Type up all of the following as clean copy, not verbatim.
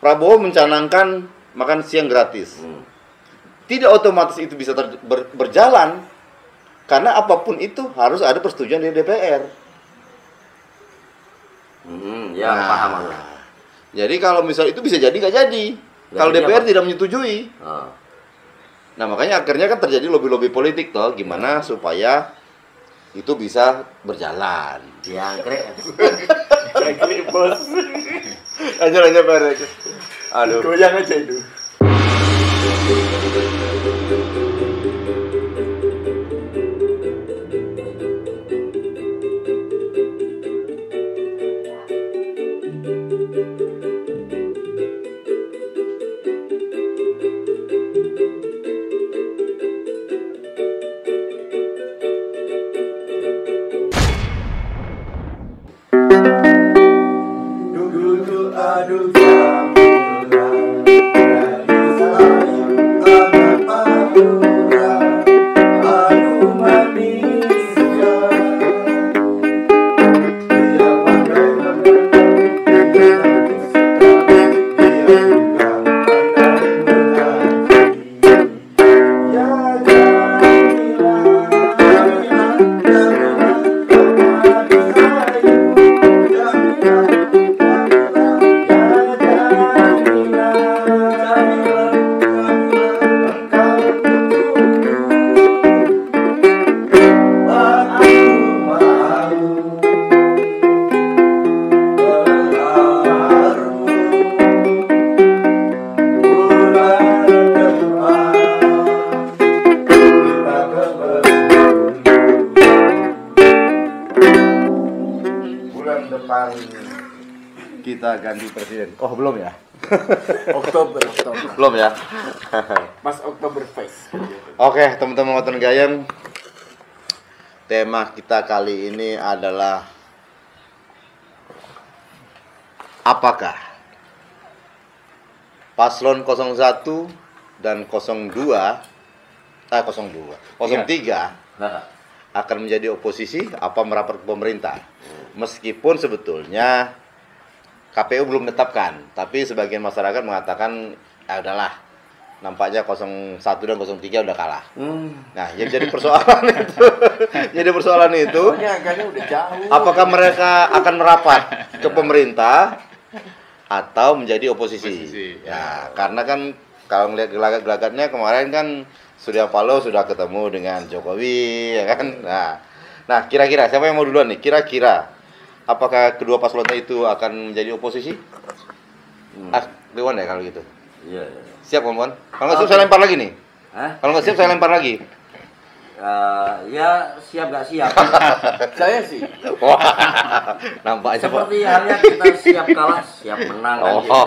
Prabowo mencanangkan makan siang gratis. Tidak otomatis itu bisa berjalan karena apapun itu harus ada persetujuan dari DPR. Ya, paham aku. Jadi kalau misal itu bisa jadi nggak jadi. Kalau DPR tidak menyetujui. Nah makanya akhirnya kan terjadi lobby-lobby politik toh, gimana supaya itu bisa berjalan. Ya, krek bos. Aja Pak. Aduh. Goyang aja itu. Kita ganti presiden. Oh, belum ya? Oktober. Belum ya? Mas Oktober Face. Oke, teman-teman Ngoten Gayeng. Tema kita kali ini adalah apakah paslon 01 dan 03 akan menjadi oposisi apa merapat ke pemerintah. Meskipun sebetulnya KPU belum menetapkan, tapi sebagian masyarakat mengatakan udahlah, nampaknya 01 dan 03 udah kalah. Nah, yang jadi persoalan itu, Agaknya udah jauh. apakah mereka akan merapat ke pemerintah atau menjadi oposisi? Ya, karena kan kalau melihat gelagat-gelagatnya kemarin kan Surya Paloh sudah ketemu dengan Jokowi, ya kan? Nah, kira-kira siapa yang mau duluan nih? Kira-kira apakah kedua paslon itu akan menjadi oposisi? Dewan ya kalau gitu. Iya. Siap, kawan-kawan? Kalau nggak siap saya lempar lagi nih. Kalau nggak siap saya lempar lagi. Ya siap nggak siap. Saya sih. Wah, nampaknya Seperti halnya kita siap kalah, siap menang kan gitu.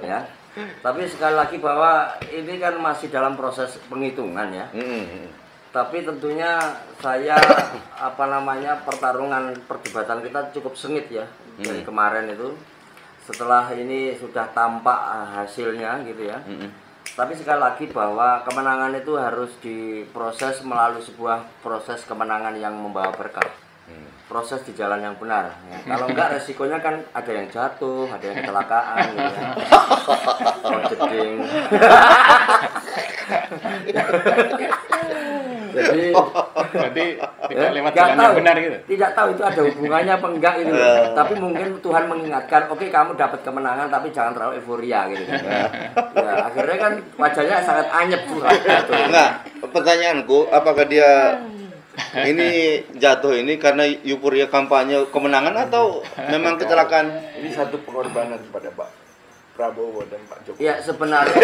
Ya. Tapi sekali lagi bahwa ini kan masih dalam proses penghitungan ya. Tapi tentunya saya pertarungan perdebatan kita cukup sengit ya dari kemarin itu. Setelah ini sudah tampak hasilnya gitu ya. Tapi sekali lagi bahwa kemenangan itu harus diproses melalui sebuah proses kemenangan yang membawa berkah. Proses di jalan yang benar. Ya. Kalau enggak resikonya kan ada yang jatuh, ada yang kecelakaan gitu ya. Jeding. Jadi tidak lewat jalan yang benar gitu. Tidak tahu itu ada hubungannya apa enggak itu. Tapi mungkin Tuhan mengingatkan, oke, kamu dapat kemenangan tapi jangan terlalu euforia gitu. Ya, akhirnya kan wajahnya sangat anyep gitu. Enggak, pertanyaanku apakah dia ini jatuh ini karena euforia kampanye kemenangan atau memang kecelakaan? Ini satu pengorbanan kepada Pak Prabowo dan Pak Jokowi. Ya sebenarnya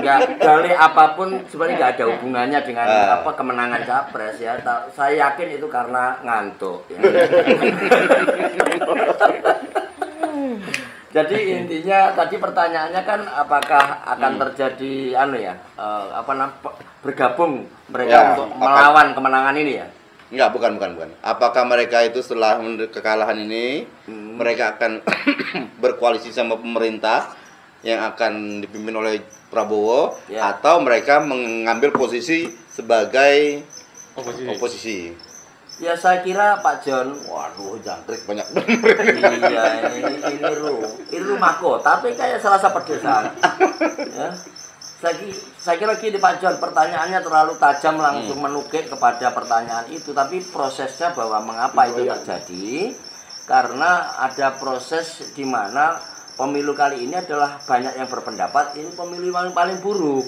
nggak dalih apapun sebenarnya nggak ada hubungannya dengan kemenangan capres ya. Saya yakin itu karena ngantuk. Ya. Jadi intinya tadi pertanyaannya kan apakah akan terjadi bergabung mereka untuk melawan kemenangan ini ya? Enggak, bukan. Apakah mereka itu setelah kekalahan ini mereka akan berkoalisi sama pemerintah yang akan dipimpin oleh Prabowo atau mereka mengambil posisi sebagai oposisi? Ya saya kira Pak John, Waduh, jangkrik banyak. iya ini rumahku, tapi kayak selasa pedesaan. Ya. Saya kira gini Pak John, pertanyaannya terlalu tajam langsung menukik kepada pertanyaan itu, tapi prosesnya bahwa mengapa itu terjadi, karena ada proses di mana pemilu kali ini adalah banyak yang berpendapat ini pemilu yang paling buruk.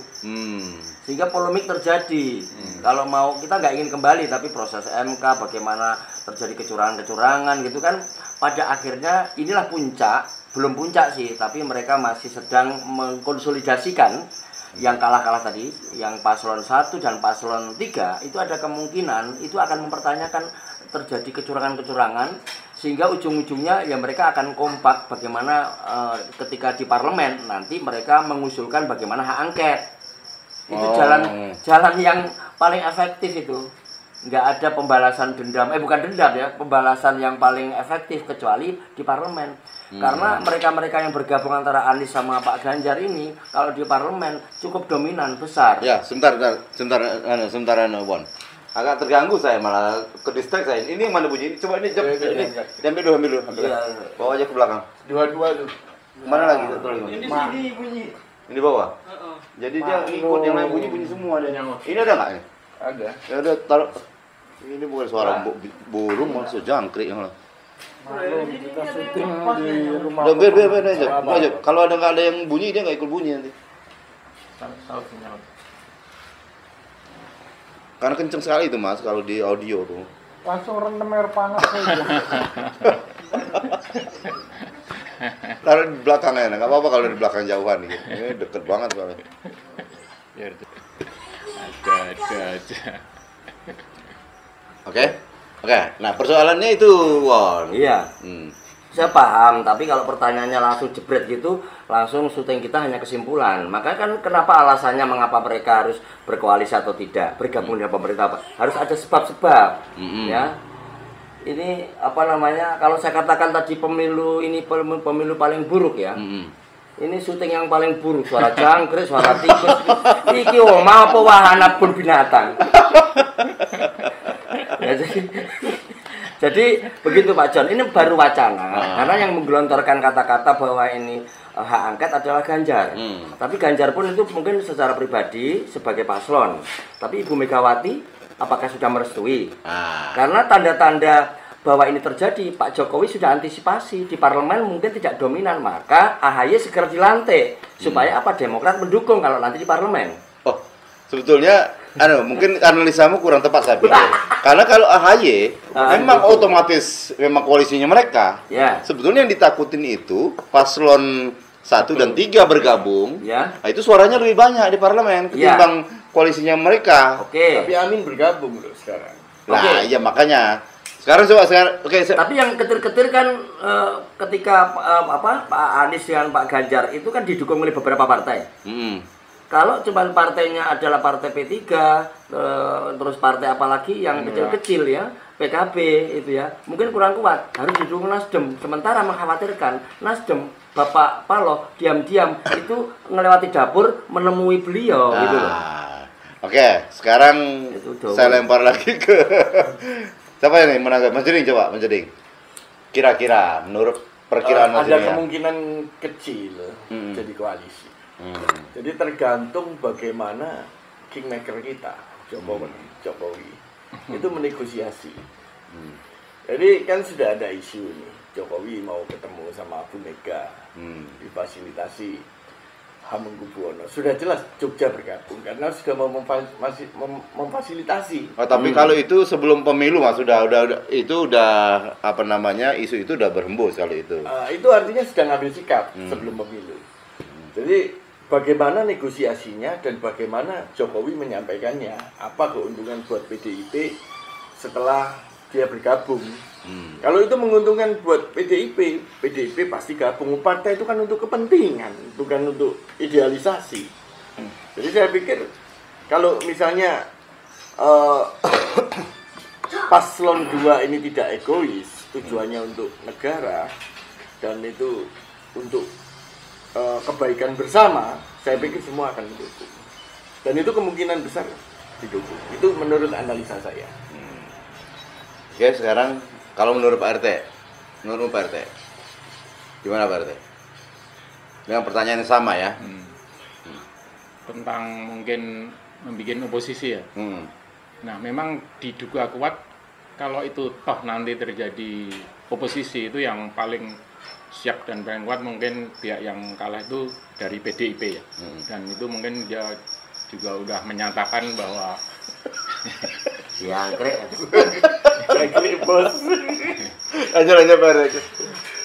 Sehingga polemik terjadi. Kalau mau kita nggak ingin kembali, tapi proses MK bagaimana terjadi kecurangan-kecurangan gitu kan, pada akhirnya inilah puncak, belum puncak sih, tapi mereka masih sedang mengkonsolidasikan yang kalah-kalah tadi, yang paslon 1 dan paslon 3 itu ada kemungkinan itu akan mempertanyakan terjadi kecurangan-kecurangan, sehingga ujung-ujungnya ya mereka akan kompak bagaimana ketika di parlemen nanti mereka mengusulkan bagaimana hak angket. Itu jalan yang paling efektif itu. Nggak ada pembalasan dendam, bukan dendam ya, pembalasan yang paling efektif kecuali di parlemen. Karena mereka-mereka yang bergabung antara Anies sama Pak Ganjar ini kalau di parlemen cukup dominan besar. Ya, sebentar Bon. Agak terganggu saya, malah ke distract saya. Ini yang mana bunyi? Coba ini ambil dulu. Bawa aja ke belakang. Dua-dua tuh. Mana lagi? Satu lagi. Ini bunyi. Ini bawah. Jadi dia ikut yang lain bunyi semua ada. Ini ada nggak? Ada. Ya udah taruh. Ini bukan suara burung, maksud jangkrik malah. Kita syuting di rumah. Udah biar aja. Kalau nggak ada yang bunyi dia nggak ikut bunyi nanti. Karena kenceng sekali itu Mas kalau di audio tuh. Langsung rendam air panas aja. Taruh di belakangnya, nggak apa-apa kalau di belakang jauhan gitu. Ini deket banget soalnya. Biar ada aja. Oke. Nah persoalannya itu, Won. Iya. Saya paham, tapi kalau pertanyaannya langsung jebret gitu, langsung syuting kita hanya kesimpulan. Maka kan kenapa alasannya mengapa mereka harus berkoalisi atau tidak, bergabung dengan pemerintah, harus ada sebab-sebab. Ya. Ini apa namanya? Kalau saya katakan tadi pemilu ini pemilu paling buruk ya. Ini syuting yang paling buruk, suara jangkrik, suara tikus. Iki omah apa wahana pun binatang. Ya, jadi begitu Pak John, ini baru wacana. Karena yang menggelontorkan kata-kata bahwa ini hak angket adalah Ganjar. Tapi Ganjar pun itu mungkin secara pribadi sebagai paslon. Tapi Ibu Megawati apakah sudah merestui? Karena tanda-tanda bahwa ini terjadi, Pak Jokowi sudah antisipasi di parlemen mungkin tidak dominan, maka AHY segera dilantik supaya apa Demokrat mendukung kalau nanti di parlemen. Oh, sebetulnya mungkin analisamu kurang tepat saya pikir. Karena kalau AHY memang otomatis memang koalisinya mereka. Ya. Sebetulnya yang ditakutin itu paslon 1 dan 3 bergabung. Ya. Nah, itu suaranya lebih banyak di parlemen ketimbang koalisinya mereka. Tapi Amin bergabung loh sekarang. Nah, iya makanya. Sekarang Tapi yang ketir-ketir kan ketika Pak Anies dengan Pak Ganjar itu kan didukung oleh beberapa partai. Kalau cuma partainya adalah partai P3, terus partai apalagi yang kecil-kecil ya, PKB itu ya, mungkin kurang kuat, harus didukung Nasdem. Sementara mengkhawatirkan Nasdem, Bapak Paloh diam-diam itu ngelewati dapur menemui beliau gitu loh. Oke, sekarang saya lempar lagi ke siapa ini menanggapi? Mas Jeding coba, Mas Jeding. Kira-kira menurut perkiraan Mas Jeding. Ada kemungkinan kecil jadi koalisi. Jadi tergantung bagaimana kingmaker kita, Jokowi itu menegosiasi. Jadi kan sudah ada isu nih, Jokowi mau ketemu sama Bu Mega, difasilitasi Hamengkubuwono. Sudah jelas Jogja bergabung karena sudah mau memfasilitasi. Oh, tapi kalau itu sebelum pemilu Mas itu udah apa namanya isu itu udah berhembus kalau itu. Itu artinya sedang ngambil sikap sebelum pemilu. Jadi bagaimana negosiasinya dan bagaimana Jokowi menyampaikannya, apa keuntungan buat PDIP setelah dia bergabung. Kalau itu menguntungkan buat PDIP pasti gabung. Partai itu kan untuk kepentingan, bukan untuk idealisasi. Jadi saya pikir kalau misalnya paslon 2 ini tidak egois, tujuannya untuk negara dan itu untuk kebaikan bersama, saya pikir semua akan mendukung. Dan itu kemungkinan besar didukung. Itu menurut analisa saya. Oke, sekarang kalau menurut Pak RT, gimana Pak RT? Dengan pertanyaan yang sama ya. Tentang mungkin membuat oposisi ya. Nah, memang diduga kuat kalau itu toh nanti terjadi oposisi, itu yang paling siap dan paling kuat mungkin pihak yang kalah itu dari PDIP ya. Dan itu mungkin dia juga udah menyatakan bahwa Jangkrik bos. Aja Pak RT.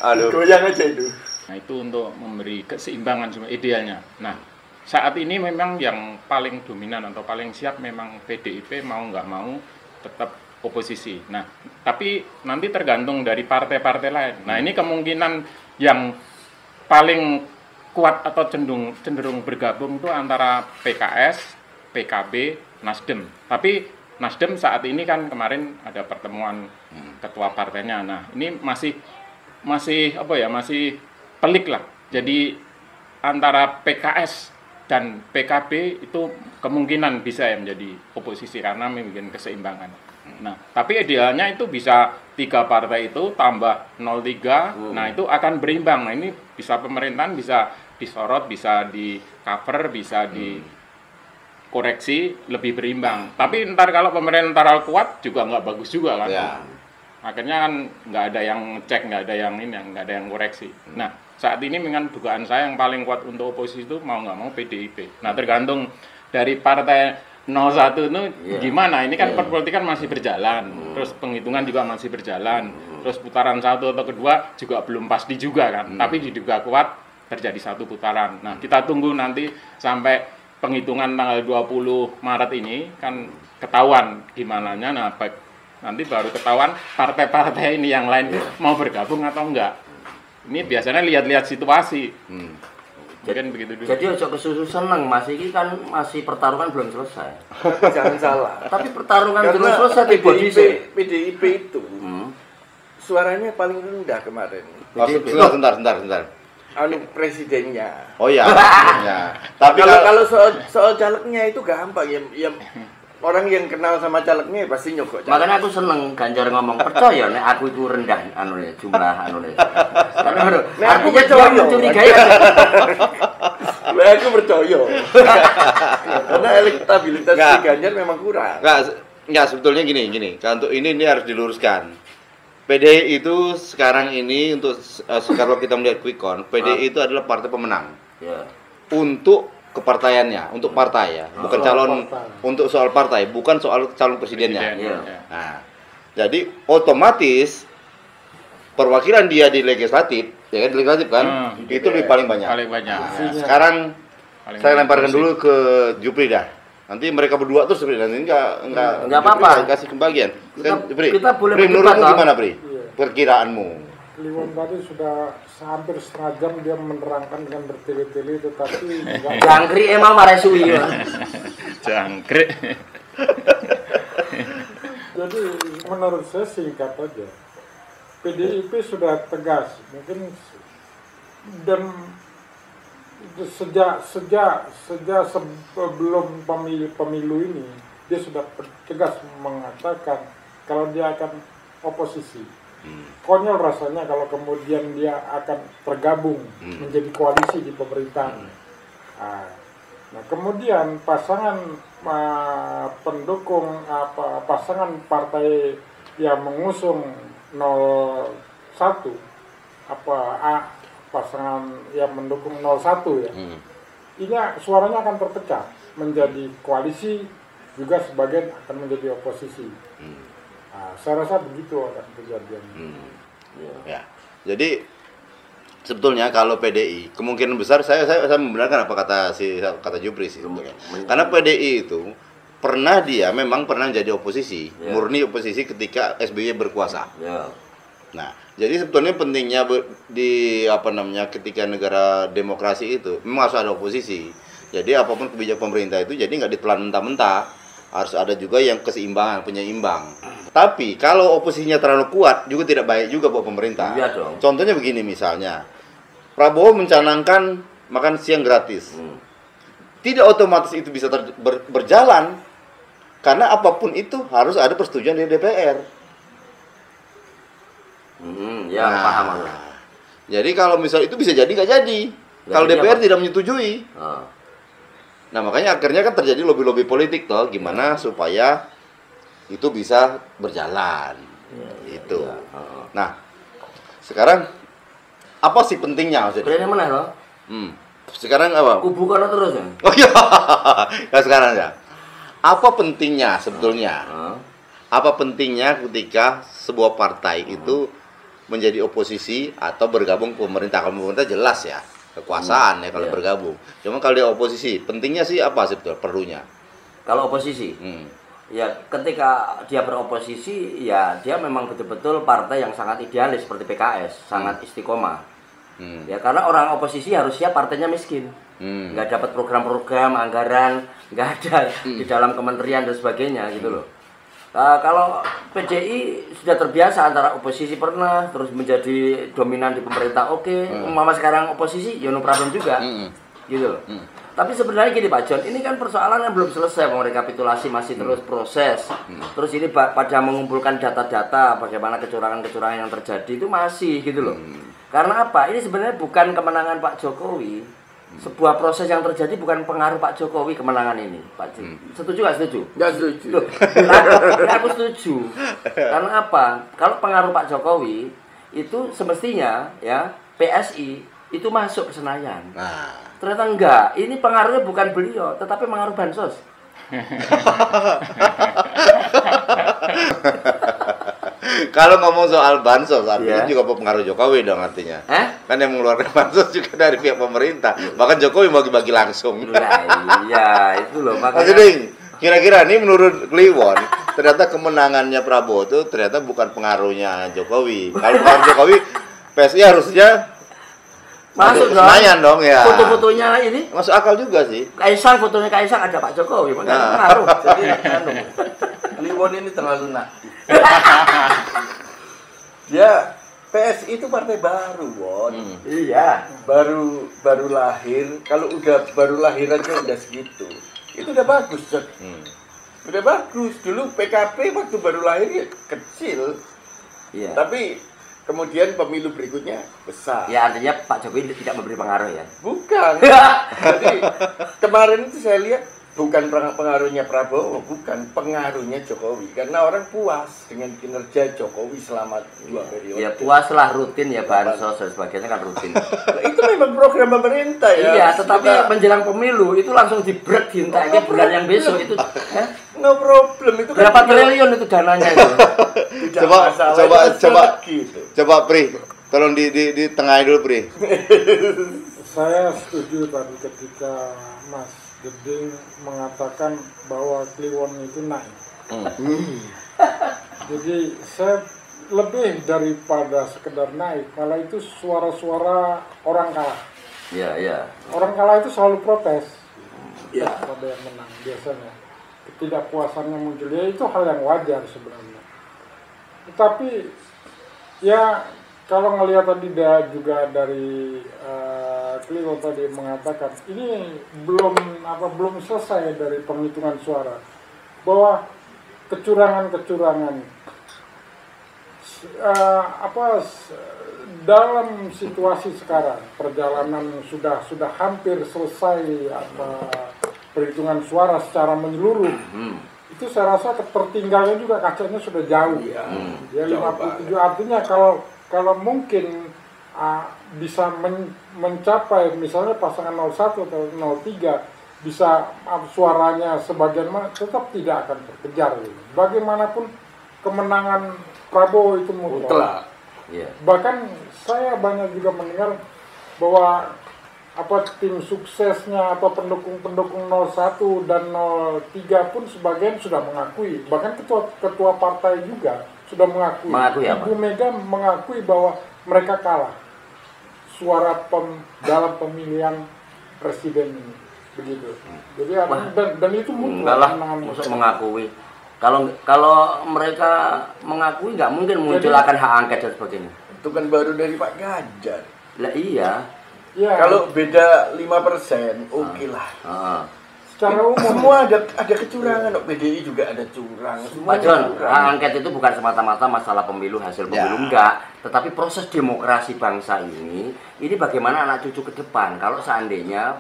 Aduh. Goyang aja itu. nah itu untuk memberi keseimbangan semua idealnya. Nah, saat ini memang yang paling dominan atau paling siap memang PDIP, mau nggak mau tetap oposisi. Nah, tapi nanti tergantung dari partai-partai lain. Nah, ini kemungkinan yang paling kuat atau cenderung bergabung itu antara PKS, PKB, Nasdem. Tapi Nasdem saat ini kan kemarin ada pertemuan ketua partainya. Nah, ini masih apa ya? Masih pelik lah. Jadi antara PKS dan PKB itu kemungkinan bisa ya menjadi oposisi karena membuat keseimbangan. Nah, tapi idealnya itu bisa 3 partai itu tambah 03, nah itu akan berimbang. Nah, ini bisa pemerintahan bisa disorot, bisa di cover, bisa dikoreksi lebih berimbang. Tapi ntar kalau pemerintah terlalu kuat juga nggak bagus juga kan. Ya. Akhirnya kan nggak ada yang ngecek, nggak ada yang ini, nggak ada yang koreksi. Nah, saat ini dengan dugaan saya yang paling kuat untuk oposisi itu mau nggak mau PDIP. Nah, tergantung dari partai 01 itu gimana. Ini kan perpolitikan masih berjalan, terus penghitungan juga masih berjalan, terus putaran 1 atau kedua juga belum pasti juga kan. Tapi diduga kuat terjadi 1 putaran. Nah, kita tunggu nanti sampai penghitungan tanggal 20 Maret ini kan ketahuan gimana nya. Nah, nanti baru ketahuan partai-partai ini yang lain mau bergabung atau enggak. Ini biasanya lihat-lihat situasi. Mungkin begitu dulu. Jadi ojo kesusu seneng Mas, ini kan masih pertarungan belum selesai. Jangan salah. Tapi pertarungan belum Karena selesai di PDIP itu suaranya paling rendah kemarin. Oh, sebentar. Anu presidennya. Oh iya. Ya. Tapi Kalau soal calegnya itu gampang ya orang yang kenal sama calegnya pasti nyogok caleg. Makanya aku seneng Ganjar ngomong percaya nek aku itu rendah jumlah Karena artinya dia mencurigai. Aku percaya. Karena elektabilitas Ganjar memang kurang. Enggak, sebetulnya gini. Untuk ini harus diluruskan. PDI itu sekarang ini untuk kalau kita melihat quick count, PDI itu adalah partai pemenang. Ya. Untuk kepartaiannya, untuk partai ya, bukan calon partai. Untuk soal partai, bukan soal calon presidennya. Nah, jadi otomatis perwakilan dia di legislatif, ya kan legislatif kan, itu lebih paling banyak. Nah, sekarang saya lemparkan dulu ke Jupri dah. Nanti mereka berdua terus nanti enggak apa-apa. Kasih pembagian. Kita boleh menurutmu gimana, Pri? Perkiraanmu? Kliwon tadi sudah hampir setengah jam dia menerangkan dengan bertele-tele, tetapi jangkrik emang maresui ya. Jangkrik. Jadi menurut saya singkat aja, PDIP sudah tegas mungkin, dan sejak sebelum pemilu ini dia sudah tegas mengatakan kalau dia akan oposisi. Konyol rasanya kalau kemudian dia akan tergabung menjadi koalisi di pemerintahan. Nah, kemudian pasangan pendukung pasangan partai yang mengusung 01 pasangan yang mendukung 01 ya. Ini suaranya akan terpecah menjadi koalisi, juga sebagian akan menjadi oposisi. Saya rasa begitu akan kejadian. Ya. Jadi sebetulnya kalau PDI kemungkinan besar saya membenarkan apa kata Jupri sih sebetulnya. Karena PDI itu memang pernah jadi oposisi, murni oposisi ketika SBY berkuasa. Nah, jadi sebetulnya pentingnya ketika negara demokrasi itu memang harus ada oposisi. Jadi apapun kebijakan pemerintah itu jadi nggak ditelan mentah-mentah. Harus ada juga yang keseimbangan, penyeimbang. Tapi kalau oposisinya terlalu kuat juga tidak baik juga buat pemerintah. Iya dong. Contohnya begini misalnya, Prabowo mencanangkan makan siang gratis. Tidak otomatis itu bisa berjalan, karena apapun itu harus ada persetujuan dari DPR. Ya, paham aku. Jadi kalau misal itu bisa jadi nggak jadi. Kalau DPR tidak menyetujui. Nah makanya akhirnya kan terjadi lobby-lobby politik toh, gimana supaya itu bisa berjalan. Itu. Nah sekarang apa sih pentingnya maksudnya? Kalian mana loh? Sekarang apa? Kubu kono terus ya. Oh iya. Nah sekarang ya. Apa pentingnya sebetulnya? Apa pentingnya ketika sebuah partai itu menjadi oposisi atau bergabung ke pemerintah? Kalau pemerintah jelas ya, kekuasaan ya kalau bergabung. Cuma kalau dia oposisi, pentingnya sih apa sebetulnya perlunya? Kalau oposisi, ya ketika dia beroposisi, ya dia memang betul-betul partai yang sangat idealis seperti PKS, sangat istiqomah. Ya karena orang oposisi harus siap partainya miskin, nggak dapat program-program, anggaran, nggak ada di dalam kementerian dan sebagainya gitu loh. Kalau PDI sudah terbiasa antara oposisi pernah terus menjadi dominan di pemerintah, mama sekarang oposisi, ya no problem juga, gitu loh. Tapi sebenarnya gini Pak John, ini kan persoalan yang belum selesai, rekapitulasi masih terus proses. Terus ini pada mengumpulkan data-data bagaimana kecurangan-kecurangan yang terjadi itu masih gitu loh. Karena apa? Ini sebenarnya bukan kemenangan Pak Jokowi. Sebuah proses yang terjadi bukan pengaruh Pak Jokowi kemenangan ini, Pak John. Setuju nggak setuju? Nggak setuju. Loh, aku setuju. Karena apa? Kalau pengaruh Pak Jokowi itu semestinya ya PSI itu masuk ke Senayan. Ternyata enggak. Ini pengaruhnya bukan beliau, tetapi pengaruh bansos. Kalau ngomong soal bansos, artinya juga pengaruh Jokowi dong artinya. Kan yang mengeluarkan bansos juga dari pihak pemerintah. Bahkan Jokowi bagi-bagi langsung. Iya, itu loh makanya. Jadi kira-kira nih menurut Kliwon, ternyata kemenangannya Prabowo itu ternyata bukan pengaruhnya Jokowi. Kalau pengaruh Jokowi, PSI harusnya masuk Senayan dong ya. Foto-fotonya ini masuk akal juga sih. Kaisang, fotonya Kaisang ada Pak Jokowi, makanya pengaruh. Jadi Kliwon ini terlalu naif. Dia PSI itu partai baru, Won. Iya. Baru lahir. Kalau udah baru lahir aja udah segitu. Itu udah bagus, Jod. Udah bagus. Dulu PKP waktu baru lahir ya kecil. Iya. Tapi kemudian pemilu berikutnya besar. Ya artinya Pak Jokowi tidak memberi pengaruh ya? Bukan. Jadi kemarin itu saya lihat bukan pengaruhnya Prabowo, bukan pengaruhnya Jokowi. Karena orang puas dengan kinerja Jokowi selama 2 periode. Ya puas lah, rutin ya, bansos dan sebagainya kan rutin. Nah, itu memang program pemerintah ya. Iya, tetapi menjelang pemilu itu langsung dibrek dintai bulan yang besok itu. No problem itu. Berapa triliun itu dananya itu? Coba Pri, tolong di tengah dulu Pri. Saya setuju tadi ketika Mas Geding mengatakan bahwa Kliwon itu naik. Jadi saya lebih daripada sekedar naik, malah itu suara-suara orang kalah. Iya. Orang kalah itu selalu protes pada yang menang biasanya. Ketidakpuasannya muncul, ya itu hal yang wajar sebenarnya. Tetapi ya kalau ngelihat tadi juga dari Kliwon tadi mengatakan ini belum selesai dari penghitungan suara, bahwa kecurangan dalam situasi sekarang perjalanan sudah hampir selesai perhitungan suara secara menyeluruh. Itu saya rasa tertinggalnya juga kacanya sudah jauh. Ya 57 artinya kalau mungkin bisa mencapai misalnya pasangan 01 atau 03 bisa suaranya sebagian mana, tetap tidak akan terkejar. Bagaimanapun kemenangan Prabowo itu mutlak. Bahkan saya banyak juga mendengar bahwa tim suksesnya atau pendukung 01 dan 03 pun sebagian sudah mengakui, bahkan ketua partai juga sudah mengakui. Ibu Mega mengakui bahwa mereka kalah suara dalam pemilihan presiden ini, begitu. Jadi dan itu mutlak untuk mengakui. Kalau mereka mengakui nggak mungkin muncul akan hak angket dan sebagainya. Itu kan baru dari Pak Ganjar. Lah iya. Kalau beda 5%, oke lah. secara umum. Semua ada kecurangan, PDI juga ada curang. Pak John, hak angket itu bukan semata-mata masalah pemilu, hasil pemilu enggak, tetapi proses demokrasi bangsa ini bagaimana anak cucu ke depan kalau seandainya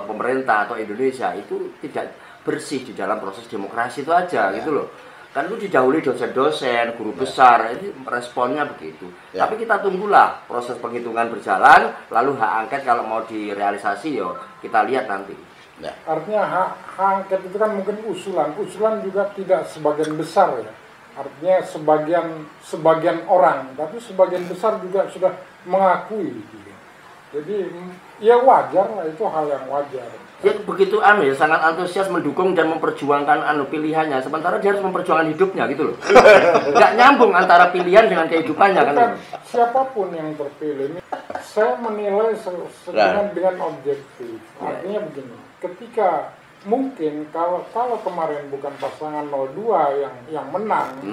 pemerintah atau Indonesia itu tidak bersih di dalam proses demokrasi itu aja gitu loh. Kan itu didahului dosen-dosen, guru besar, ini responnya begitu. Tapi kita tunggulah proses penghitungan berjalan, lalu hak angket kalau mau direalisasi yo kita lihat nanti. Artinya hak angket itu kan mungkin usulan juga tidak sebagian besar ya. Artinya sebagian orang, tapi sebagian besar juga sudah mengakui gitu. Jadi ya wajar lah, itu hal yang wajar. Ya begitu ya sangat antusias mendukung dan memperjuangkan pilihannya, sementara dia harus memperjuangkan hidupnya gitu loh. Nggak nyambung antara pilihan dengan kehidupannya kan. Siapapun yang terpilih ini saya menilai dengan objektif. Artinya begini, ketika mungkin kalau kemarin bukan pasangan 02 yang menang,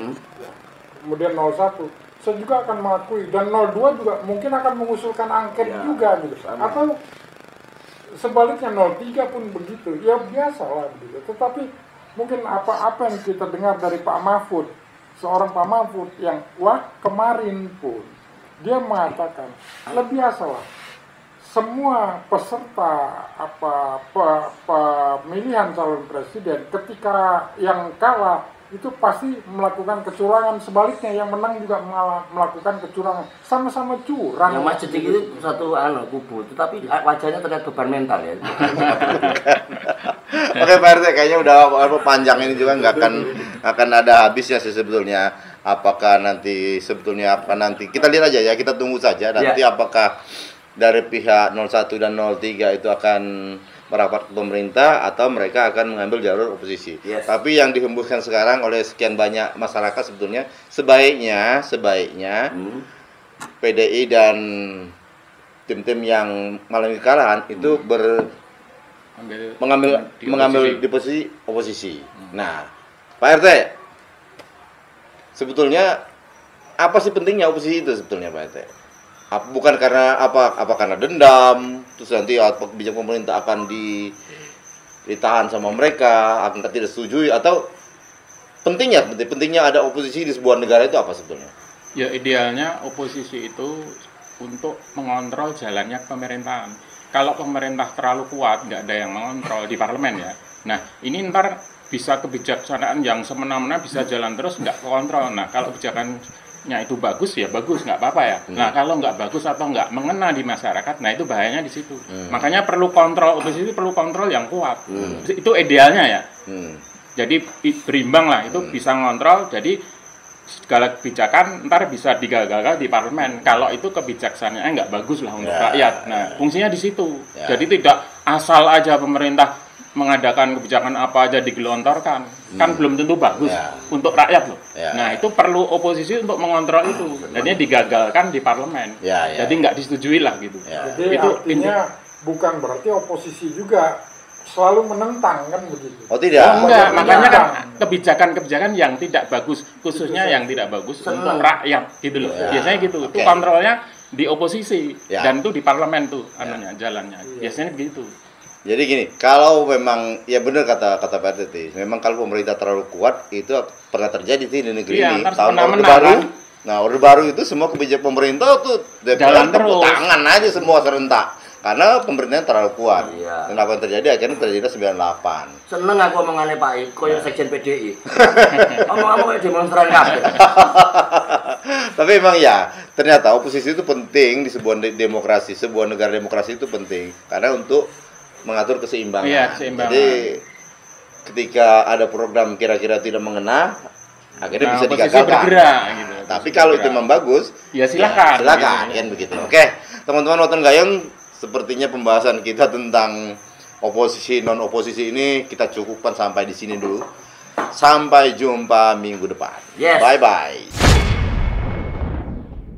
kemudian 01, saya juga akan mengakui, dan 02 juga mungkin akan mengusulkan angket juga gitu. Atau sebaliknya 03 pun begitu, ya biasa lah begitu. Tetapi mungkin apa yang kita dengar dari Pak Mahfud, seorang Pak Mahfud yang kemarin pun dia mengatakan lebih biasa lah. Semua peserta pemilihan calon presiden ketika yang kalah itu pasti melakukan kecurangan, sebaliknya yang menang juga melakukan kecurangan, sama-sama curang. Yang Mas Jedik itu satu kubu, tetapi wajahnya terlihat beban mental ya. Oke Pak RT, kayaknya udah panjang ini juga nggak akan ada habisnya sih sebetulnya. Apakah nanti kita lihat aja ya, kita tunggu saja nanti apakah dari pihak 01 dan 03 itu akan merapat ke pemerintah atau mereka akan mengambil jalur oposisi. Tapi yang dihembuskan sekarang oleh sekian banyak masyarakat sebetulnya sebaiknya PDI dan tim-tim yang mengalami kekalahan itu mengambil di posisi oposisi. Nah, Pak RT, sebetulnya apa sih pentingnya oposisi itu sebetulnya Pak RT? Bukan karena karena dendam, terus nanti kebijakan pemerintah akan ditahan sama mereka, akan tidak setujui, atau pentingnya ada oposisi di sebuah negara itu apa sebetulnya? Ya idealnya oposisi itu untuk mengontrol jalannya pemerintahan. Kalau pemerintah terlalu kuat, nggak ada yang mengontrol di parlemen ya. Nah ini ntar bisa kebijaksanaan yang semena-mena bisa jalan terus nggak kontrol. Nah kalau kebijakannya itu bagus ya bagus, nggak apa-apa ya. Nah kalau nggak bagus atau nggak mengena di masyarakat, nah itu bahayanya di situ. Makanya perlu kontrol, oposisi perlu kontrol yang kuat. Itu idealnya ya. Jadi berimbang lah, itu bisa ngontrol. Jadi segala kebijakan ntar bisa digagalkan di parlemen. Kalau itu kebijaksanaannya nggak bagus lah untuk rakyat. Nah fungsinya di situ. Jadi tidak asal aja pemerintah mengadakan kebijakan apa aja digelontorkan, kan belum tentu bagus untuk rakyat loh. Nah itu perlu oposisi untuk mengontrol itu, jadinya digagalkan di parlemen. Jadi nggak disetujui lah gitu. Jadi itu artinya bukan berarti oposisi juga selalu menentang kan begitu? Oh tidak. Enggak, makanya kan kebijakan-kebijakan yang tidak bagus, khususnya yang tidak bagus untuk rakyat gitu loh. Biasanya gitu. Itu kontrolnya di oposisi dan itu di parlemen tuh jalannya. Biasanya begitu. Jadi gini, kalau memang ya benar kata Pak RT, memang kalau pemerintah terlalu kuat itu pernah terjadi di negeri ini. Tahun Orde Baru. Nah, Orde Baru itu semua kebijakan pemerintah tuh jalan terus. Tangan aja semua serentak. Karena pemerintahnya terlalu kuat. Dan apa yang terjadi akhirnya terjadi 98. Seneng aku omongannya Pak Iko yang sekjen PDI. Omong-omong kayak demonstran kabeh. Tapi memang ya, ternyata oposisi itu penting di sebuah demokrasi, sebuah negara demokrasi itu penting karena untuk mengatur keseimbangan. Jadi ketika ada program kira-kira tidak mengena, akhirnya bisa digagalkan. Bergerak, gitu. Tapi kalau itu memang bagus, ya silakan. Silakan, kan begitu. Oke, teman-teman nonton Gayung, sepertinya pembahasan kita tentang oposisi non oposisi ini kita cukupkan sampai di sini dulu. Sampai jumpa minggu depan. Bye bye.